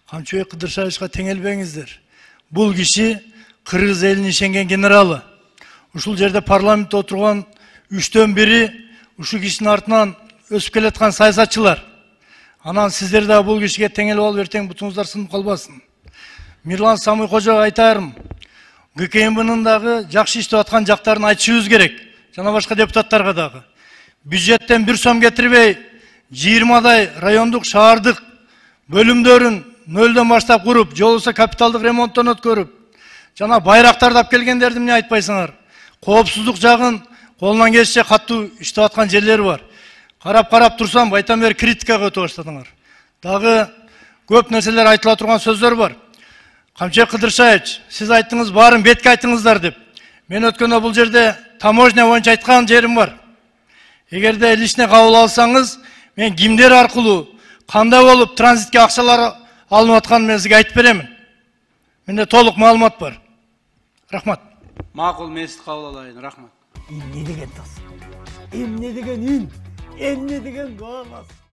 Камчыбек Кыдыршаевичка теңелбеңиздер. Бул киши Кыргыз элинин ишенген генералы. Ушул жерде парламентте отурган 3төн 1 ушу кишинин артынан өсүп келаткан саясатчылар. Анан сиздер да бул кишиге теңелип алып эртең бутуңуздар сынып калбасын. Мирлан Самый Кожоға айтарым. ГКМБнын дагы жакшы иштеп аткан жактарын айтышыбыз керек. Жана башка депутаттарга дагы. Бюджеттен 1 сом кетирбей, 20дай райондук, шаардык бөлүмдөрүн нөлдөн баштап куруп, же болбосо капиталдык ремонттон өткөрүп, жана байрактарды алып келгендерди эмне айтпайсыңар? Коопсуздук жагын колунан келишинче катуу иштеп аткан жерлери бар. Карап турсам, байтан бери критикага өтө баштадыңар. Дагы көп нерселер айтыла турган сөздөр бар. Камчыбек Кыдыршаевич, сиз айттыңыз, баарын бетке айттыңыздар деп. Мен өткөндө бул жерде таможня боюнча айткан жерим бар. Эгерде личный кабыл алсаңыз, мен кимдер аркылуу, кандай болуп транзитке акчалар алынып атканын мен сизге айтып беремин. Менде толук маалымат бар. Рахмат. Макул, мен сизди кабыл алайын. Рахмат. Эмне деген тас? Эмне деген ин? Эмне деген голос?